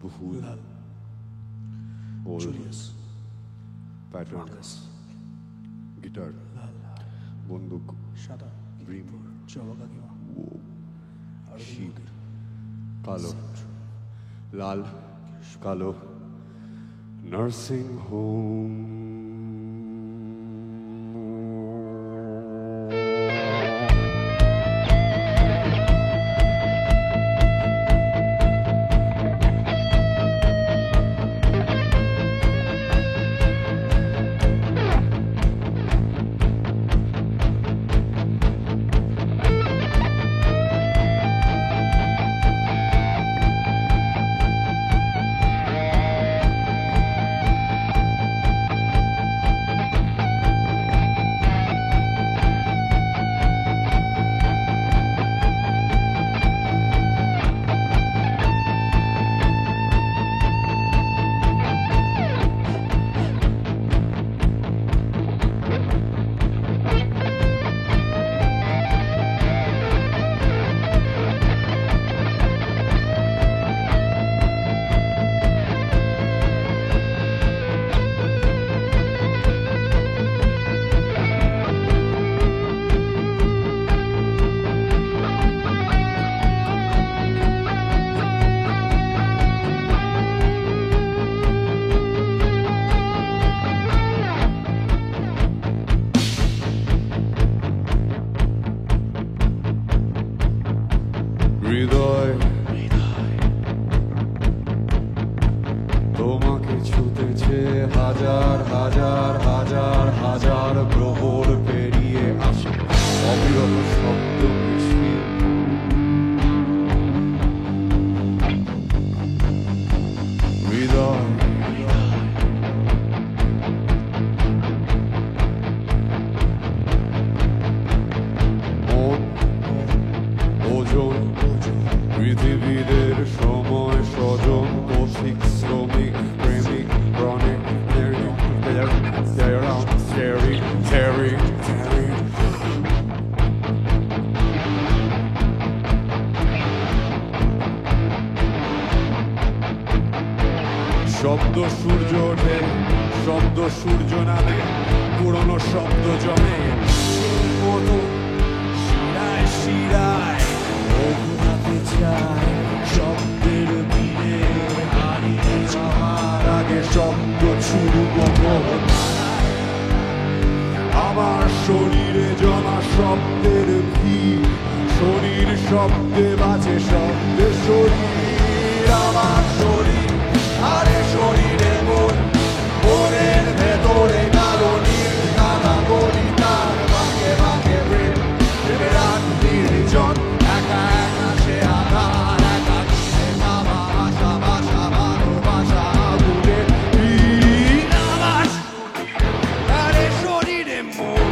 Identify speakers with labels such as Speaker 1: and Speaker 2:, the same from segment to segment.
Speaker 1: বহুল
Speaker 2: লাল
Speaker 1: ওল
Speaker 2: Julius
Speaker 1: pattern
Speaker 2: Marcus
Speaker 1: guitar
Speaker 2: লাল
Speaker 1: বন্দুক
Speaker 2: সাদা
Speaker 1: ব্রিম
Speaker 2: জবা কাকিমা আর
Speaker 1: শীত কালো লাল কালো নার্সিং হোম হৃদয় তোমাকে ছুতেছে হাজার হাজার হাজার হাজার প্রহর পেরিয়ে আসে অবিরত শব্দ মিছিল হৃদয় মন ওজন পৃথিবীদের সময় স্বজন পথিক শ্রমিক প্রেমিক রণে শব্দ সূর্য ওঠে শব্দ সূর্য নামে পুরনো শব্দ জমে মতো শিরায় শিরায় অঘুরাতে চায় শব্দের দিনে হারিয়ে যাওয়ার আগে শব্দ ছুড়ব আমার শরীরে জমা শব্দের ভিড় শরীর শব্দে বাজে শব্দে শরীর আমার শরীর আরে শরীরে মন মনের ভেতরে কালো নীল কালা গলি তার বাঁকে বাঁকে প্রেম প্রেমের নির্জন একা একা সে আধার একা ঘিরে যাওয়া আশা বাসা ভালোবাসা আগুনে আমার আরে শরীরে মন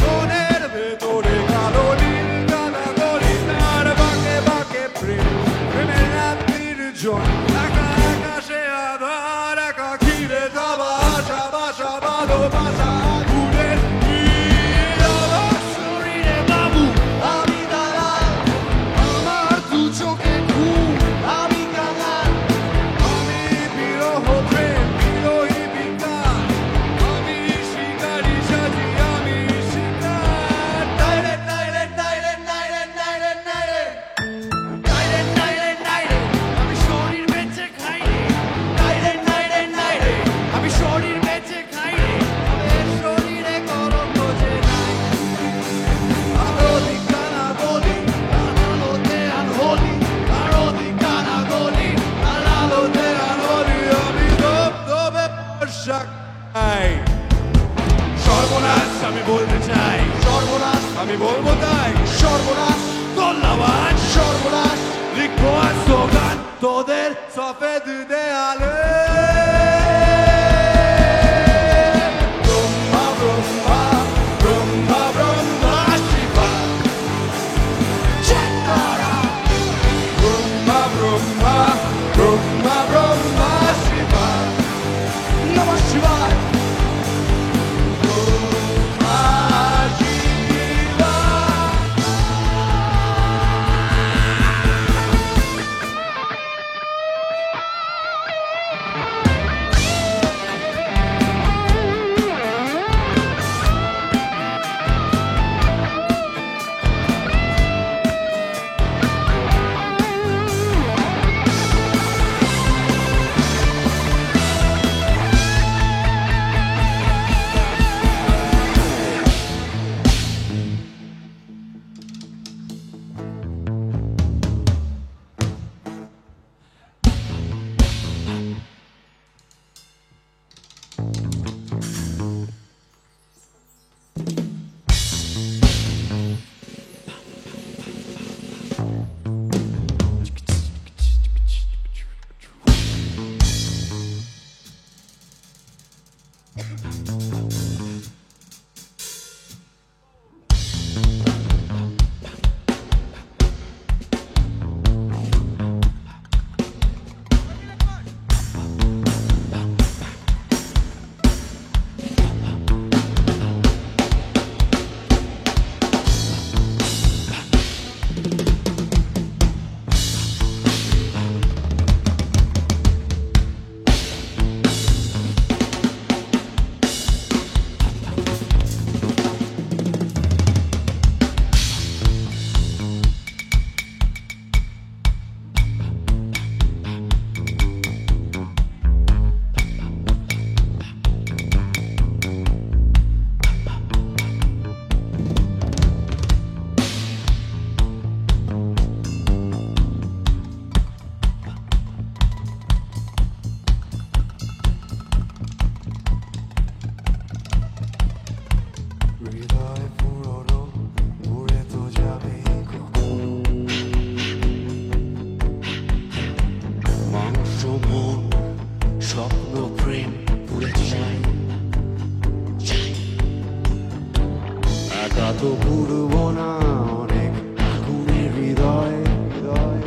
Speaker 1: মনের ভেতরে কালো নীল কালা গলি তার বাঁকে বাঁকে প্রেম প্রেমের নির্জন একা একা সে আধার একা ঘিরে যাওয়া আশা বাসা ভালোবাসা আগুনে আমার শরীরে বাবু আমি দালাল আমার দু চোখে ঘুম আমি কাঙাল আমি বিরহ প্রেম বিরোহী বিকার আমি শিকারি সাজি আমি শিকার নাইরে নাইরে নাইরে নাইরে নাইরে নাইরে নাইরে নাইরে নাইরে আমি শরীর বেঁচে খাই রে নাইরে নাইরে নাইরে আমি শরীর বেঁচে খাই রে আমার শরীরে গরম বোঝে নাই আরোদি কানা গলি আলোতে আনহলি আরোদি কানা গলি আলোতে আনহলি আমি দব দবে বর্ষাক সর্বনাশ আমি বলতে চাই সর্বনাশ আমি বলবো তাই সর্বনাশ ধন্যবাদ সর্বনাশ লিখো আর স্লোগান তোদের সফেদ দেয়ালে ব্রহ্মা ব্রহ্মা ব্রহ্মা ব্রহ্মা শিবা চেতনা ব্রহ্মা ব্রহ্মা ব্রহ্মা ব্রহ্মা শিবা নমঃ শিবায় মন স্বপ্ন প্রেম পুরে চাই একা তো পুরব না অনেক আগুনের হৃদয় হৃদয়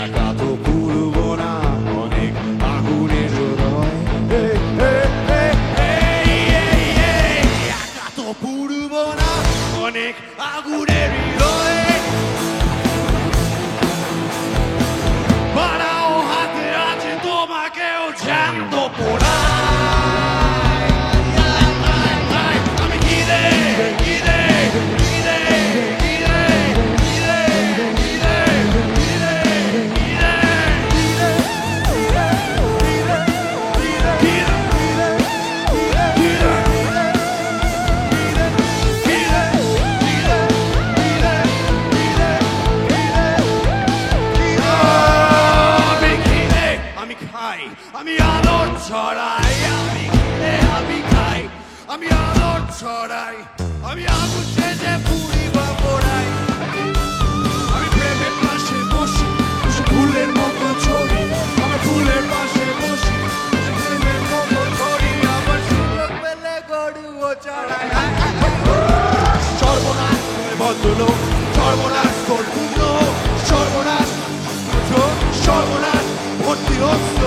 Speaker 1: একা তো পুরব না অনেক আগুনের হৃদয় একা তো পুরব না অনেক আগুনের হৃদয় বাড়াও হাতে আছে তোমাকেও জ্যান্ত পোড়া আমি আলোর ছড়াই আমি খেলে আমি খাই আমি আলোর ছড়াই আমি আগুন সেজে পুরি বা পোড়াই আমি প্রেমের পাশে বসি ফুলের মতো ছড়ি আমার ফুলের পাশে বসি প্রেমের মতো ছড়ি আমার সুযোগ পেলে গড়ুও চড়াই সর্বনাশ বদলো সর্বনাশ তোর পুণ্য সর্বনাশ সর্বনাশ ভর্তি হোক